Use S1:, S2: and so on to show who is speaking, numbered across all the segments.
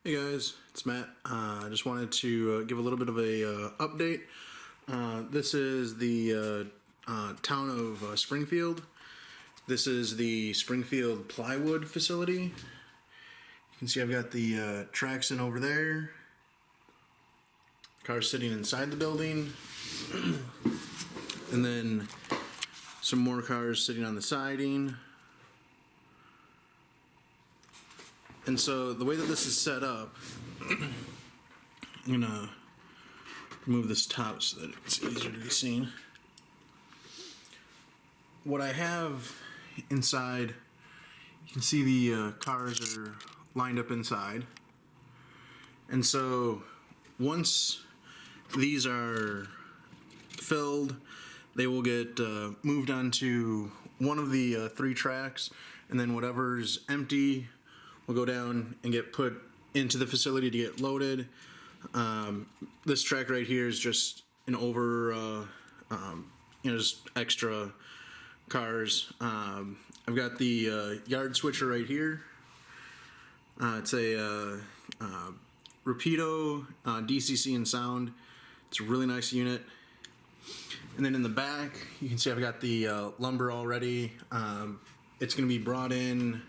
S1: Hey guys, it's Matt. I just wanted to give a little bit of a update. This is the town of Springfield. This is the Springfield Plywood facility. You can see I've got the tracks in over there. Cars sitting inside the building. And then some more cars sitting on the siding. And so the way that this is set up, I'm gonna remove this top so that it's easier to be seen. What I have inside, you can see the cars are lined up inside. And so once these are filled, they will get moved onto one of the 3 tracks, and then whatever's empty will go down and get put into the facility to get loaded. This track right here is just an just extra cars. I've got the yard switcher right here. It's a Rapido DCC and sound. It's a really nice unit. And then in the back, you can see I've got the lumber already. It's going to be brought in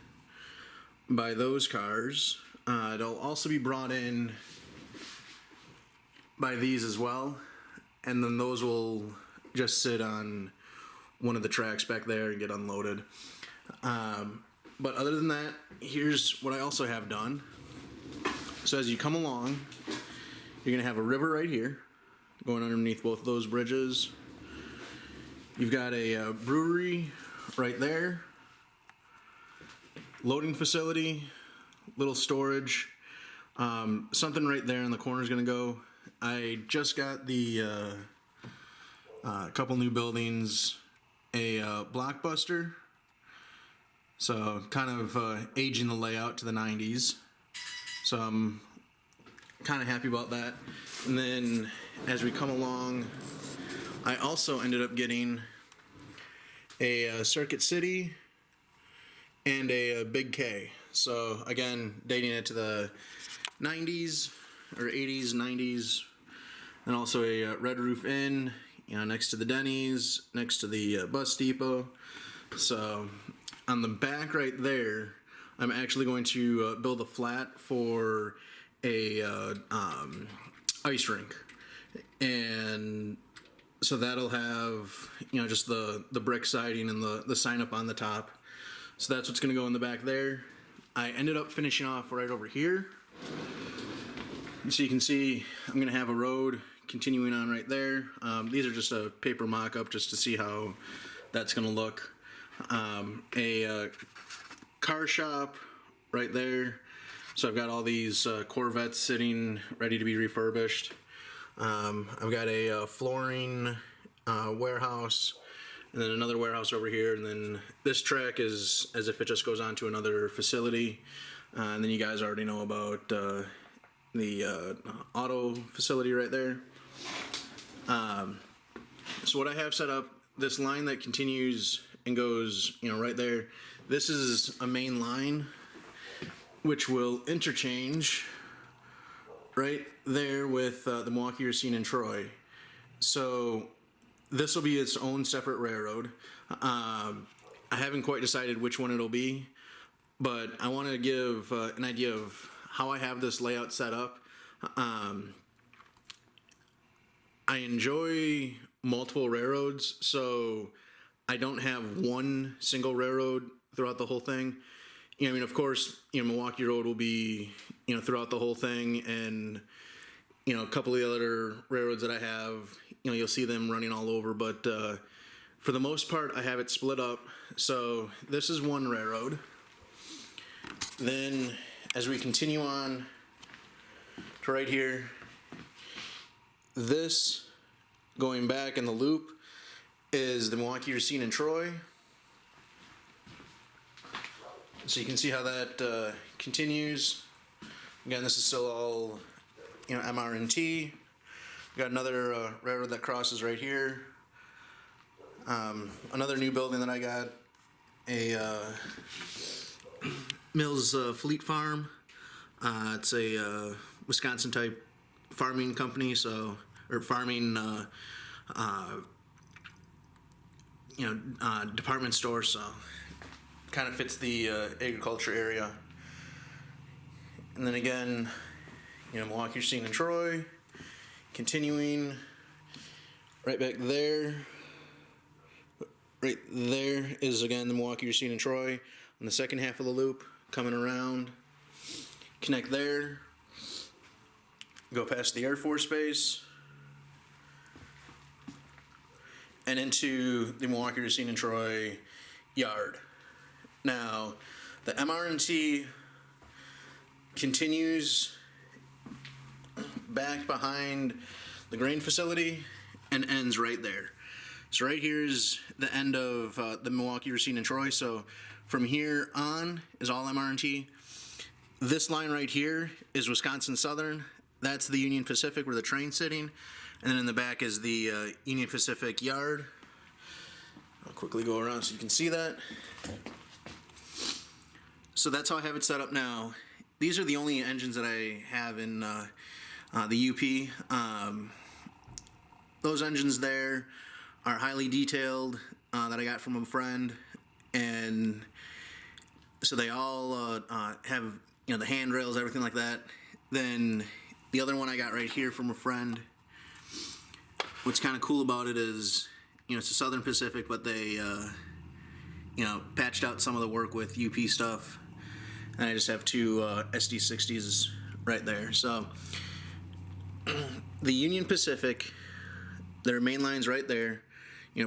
S1: by those cars. It'll also be brought in by these as well, and then those will just sit on one of the tracks back there and get unloaded. But other than that, here's what I also have done. So as you come along, you're gonna have a river right here going underneath both of those bridges. You've got a brewery right there, loading facility, little storage, something right there in the corner is going to go. I just got the couple new buildings, a Blockbuster, so kind of aging the layout to the 90s, so I'm kind of happy about that. And then as we come along, I also ended up getting a Circuit City and a Big K. So again, dating it to the 90s or 80s, 90s, and also a Red Roof Inn, next to the Denny's, next to the bus depot. So on the back right there, I'm actually going to build a flat for a ice rink, and so that'll have just the brick siding and the sign up on the top. So that's what's going to go in the back there. I ended up finishing off right over here. So you can see I'm going to have a road continuing on right there. These are just a paper mock-up just to see how that's going to look. A car shop right there. So I've got all these Corvettes sitting ready to be refurbished. I've got a flooring warehouse, and then another warehouse over here, and then this track is as if it just goes on to another facility. And then you guys already know about the auto facility right there. So what I have set up, this line that continues and goes right there, this is a main line which will interchange right there with the Milwaukee, Racine, and Troy. So this will be its own separate railroad. I haven't quite decided which one it'll be, but I want to give an idea of how I have this layout set up. I enjoy multiple railroads, so I don't have one single railroad throughout the whole thing. Of course, Milwaukee Road will be, throughout the whole thing, and a couple of the other railroads that I have, you'll see them running all over, but for the most part, I have it split up. So this is one railroad. Then as we continue on to right here, this going back in the loop is the Milwaukee, Racine, and Troy. So you can see how that continues. Again, this is still all MR&T. Got another railroad that crosses right here. Another new building that I got, a Mills Fleet Farm. It's a Wisconsin type farming company, or farming department store, so kind of fits the agriculture area. And then again, Milwaukee, Racine, and Troy. Continuing right back there. Right there is again the Milwaukee, Racine, and Troy on the second half of the loop. Coming around, connect there. Go past the Air Force Base and into the Milwaukee, Racine, and Troy yard. Now, the MRNT continues back behind the grain facility and ends right there. So right here is the end of the Milwaukee, Racine, and Troy. So from here on is all MRNT. This line right here is Wisconsin Southern. That's the Union Pacific where the train's sitting. And then in the back is the Union Pacific yard. I'll quickly go around so you can see that. So that's how I have it set up now. These are the only engines that I have in the UP. Those engines there are highly detailed that I got from a friend, and so they all have the handrails, everything like that. Then the other one I got right here from a friend. What's kind of cool about it is it's a Southern Pacific, but they patched out some of the work with UP stuff, and I just have two SD60s right there. So the Union Pacific, their main line's right there,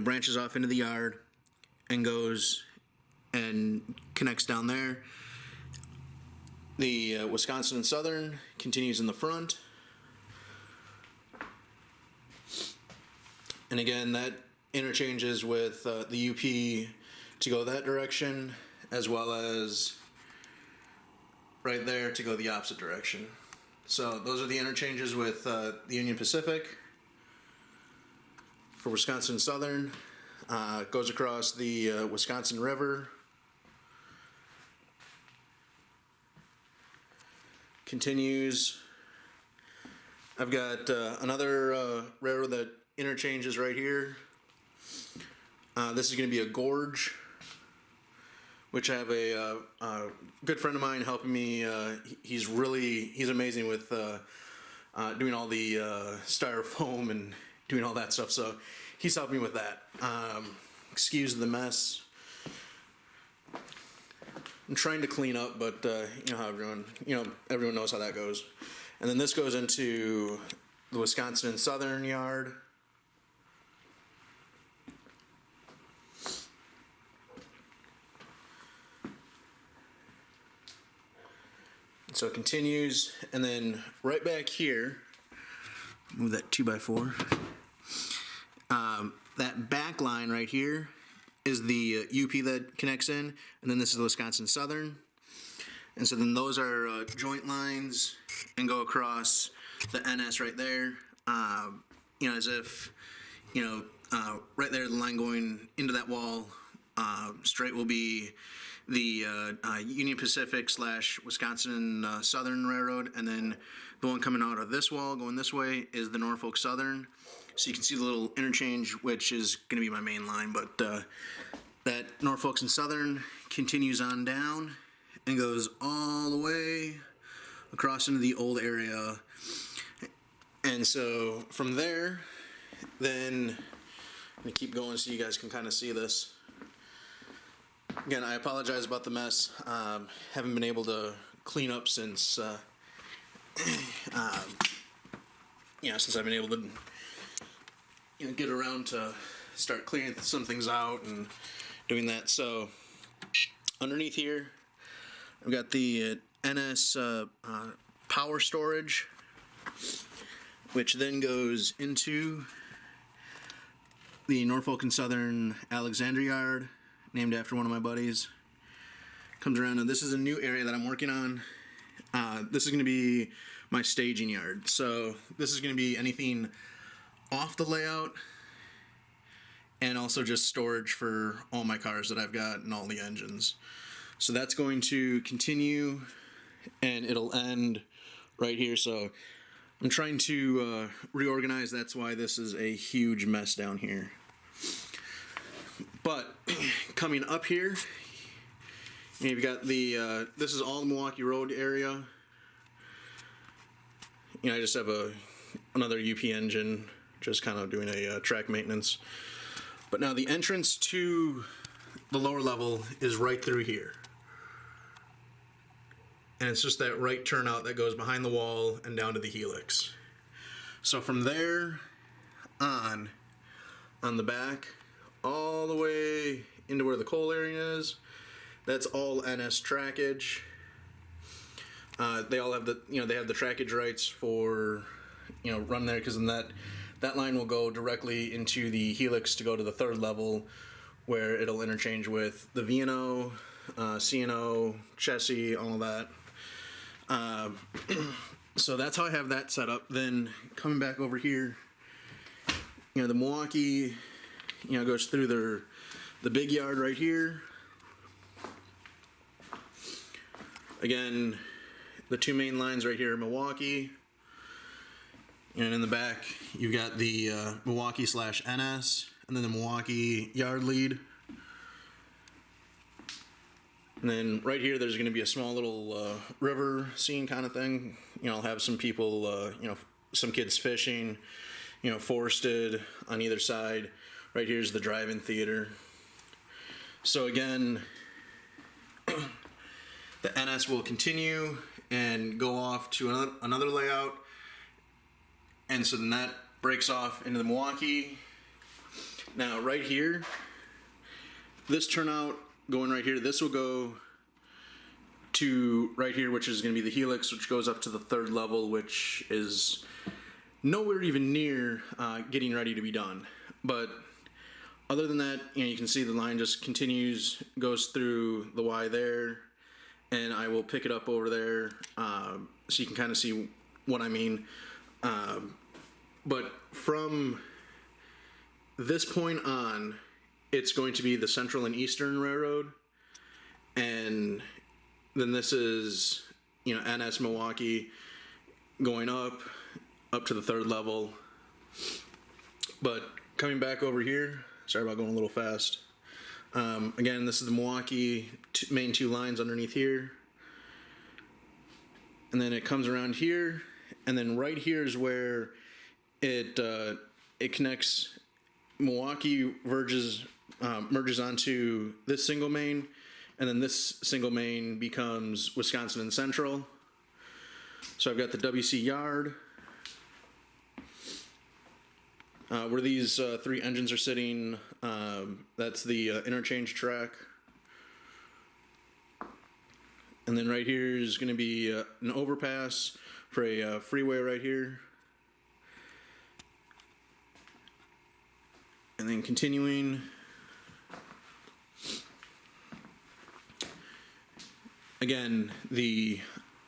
S1: branches off into the yard and goes and connects down there. The Wisconsin and Southern continues in the front. And again, that interchanges with the UP to go that direction, as well as right there to go the opposite direction. So those are the interchanges with the Union Pacific. For Wisconsin Southern, goes across the Wisconsin River, continues. I've got another railroad that interchanges right here. This is going to be a gorge, which I have a good friend of mine helping me. He's amazing with doing all the styrofoam and doing all that stuff, so he's helping me with that. Excuse the mess. I'm trying to clean up, but how everyone knows how that goes. And then this goes into the Wisconsin and Southern yard. So it continues, and then right back here, move that 2x4. That back line right here is the UP that connects in, and then this is the Wisconsin Southern. And so then those are joint lines and go across the NS right there. As if, right there, the line going into that wall straight will be the Union Pacific / Wisconsin Southern Railroad, and then the one coming out of this wall going this way is the Norfolk Southern. So you can see the little interchange, which is going to be my main line, but that Norfolk and Southern continues on down and goes all the way across into the old area. And so from there, then I'm going to keep going so you guys can kind of see this. Again, I apologize about the mess. Haven't been able to clean up since since I've been able to get around to start clearing some things out and doing that. So underneath here, I've got the NS power storage, which then goes into the Norfolk and Southern Alexandria yard, named after one of my buddies. Comes around, and this is a new area that I'm working on. This is going to be my staging yard. So this is going to be anything off the layout, and also just storage for all my cars that I've got and all the engines. So that's going to continue and it'll end right here. So I'm trying to reorganize. That's why this is a huge mess down here. But coming up here, you've got the this is all the Milwaukee Road area. I just have another UP engine, just kind of doing a track maintenance. But now the entrance to the lower level is right through here. And it's just that right turnout that goes behind the wall and down to the helix. So from there on the back, all the way into where the coal area is, that's all NS trackage. They all have they have the trackage rights for, run there, because then that line will go directly into the helix to go to the third level, where it'll interchange with the VNO, CNO, chassis, all of that. So that's how I have that set up. Then coming back over here, the Milwaukee, goes through the big yard right here. Again, the two main lines right here are Milwaukee. And in the back, you've got the Milwaukee /NS, and then the Milwaukee yard lead. And then right here, there's going to be a small little river scene kind of thing. I'll have some people, some kids fishing, forested on either side. Right here's the drive-in theater. So again, the NS will continue and go off to another layout. And so then that breaks off into the Milwaukee. Now right here, this turnout going right here, this will go to right here, which is going to be the helix, which goes up to the third level, which is nowhere even near getting ready to be done. But other than that, you can see the line just continues, goes through the Y there, and I will pick it up over there so you can kind of see what I mean. But from this point on, it's going to be the Central and Eastern Railroad, and then this is, NS Milwaukee going up to the third level. But coming back over here, sorry about going a little fast. Again, this is the Milwaukee main two lines underneath here. And then it comes around here, and then right here is where it connects. Milwaukee merges onto this single main, and then this single main becomes Wisconsin and Central. So I've got the WC yard, where these three engines are sitting. That's the interchange track. And then right here is going to be an overpass for a freeway right here. And then continuing, again, the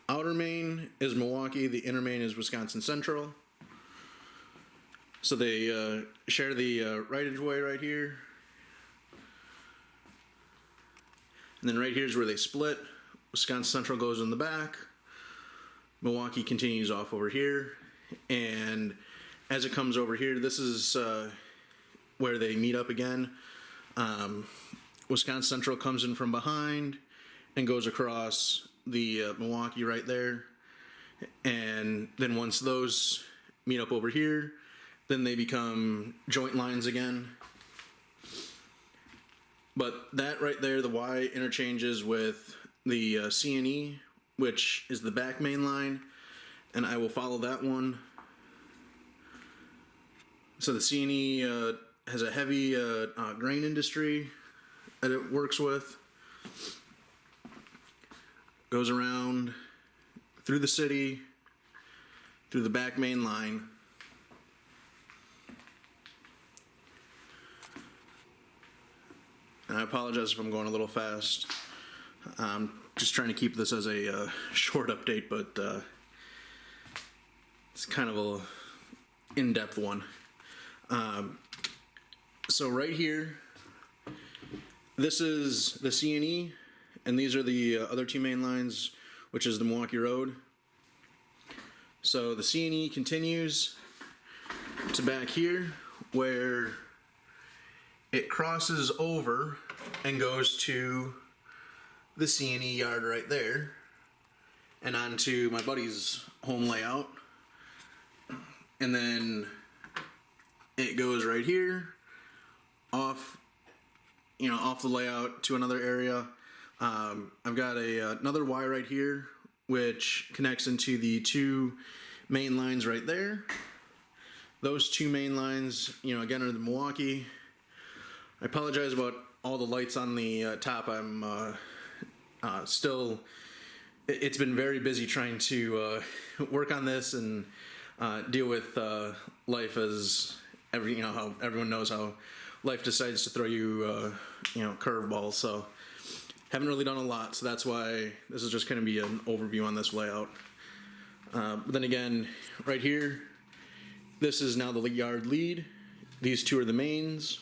S1: outer main is Milwaukee, the inner main is Wisconsin Central. So they share the rightage way right here. And then right here is where they split. Wisconsin Central goes in the back. Milwaukee continues off over here. And as it comes over here, this is where they meet up again. Wisconsin Central comes in from behind and goes across the Milwaukee right there. And then once those meet up over here, then they become joint lines again. But that right there, the Y interchanges with the C&E, which is the back main line, and I will follow that one. So the C&E has a heavy grain industry that it works with. Goes around through the city, through the back main line. And I apologize if I'm going a little fast. I'm just trying to keep this as a short update, but it's kind of a in-depth one. So right here, this is the C&E, and these are the other two main lines, which is the Milwaukee Road. So the C&E continues to back here, where it crosses over and goes to the C&E yard right there, and onto my buddy's home layout. And then it goes right here, off the layout to another area. I've got another wire right here, which connects into the two main lines right there. Those two main lines, again, are the Milwaukee. I apologize about all the lights on the top. I'm still, it's been very busy trying to work on this and deal with life, as how everyone knows how life decides to throw you curveballs. So haven't really done a lot, so that's why this is just going to be an overview on this layout. But then again, right here, this is now the yard lead. These two are the mains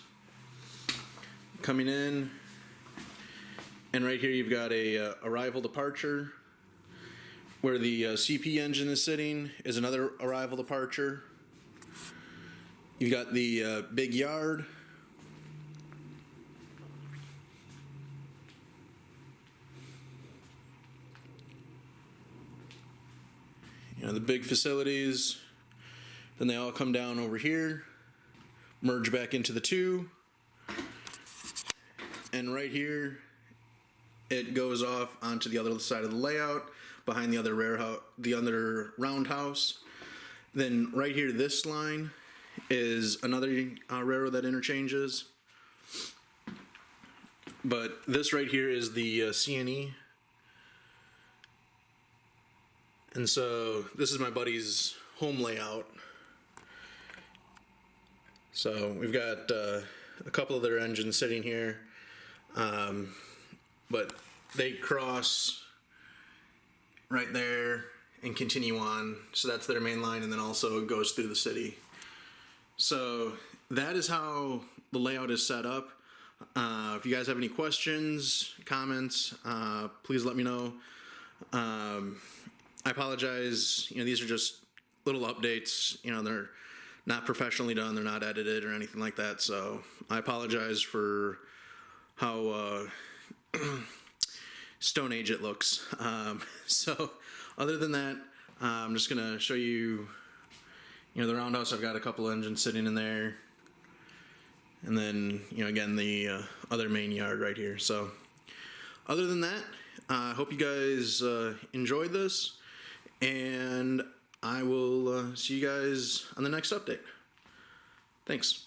S1: coming in, and right here you've got a arrival departure. Where the CP engine is sitting is another arrival departure. You've got the big yard. The big facilities. Then they all come down over here, merge back into the two. And right here, it goes off onto the other side of the layout, behind the other roundhouse. Then right here, this line is another railroad that interchanges. But this right here is the C&E. And so this is my buddy's home layout. So we've got a couple of their engines sitting here, but they cross right there and continue on. So that's their main line, and then also goes through the city. So that is how the layout is set up. If you guys have any questions, comments, please let me know. I apologize. These are just little updates. They're not professionally done. They're not edited or anything like that. So I apologize for how Stone Age it looks. So other than that, I'm just gonna show you, the roundhouse. I've got a couple engines sitting in there, and then again the other main yard right here. So other than that, I hope you guys enjoyed this, and I will see you guys on the next update. Thanks.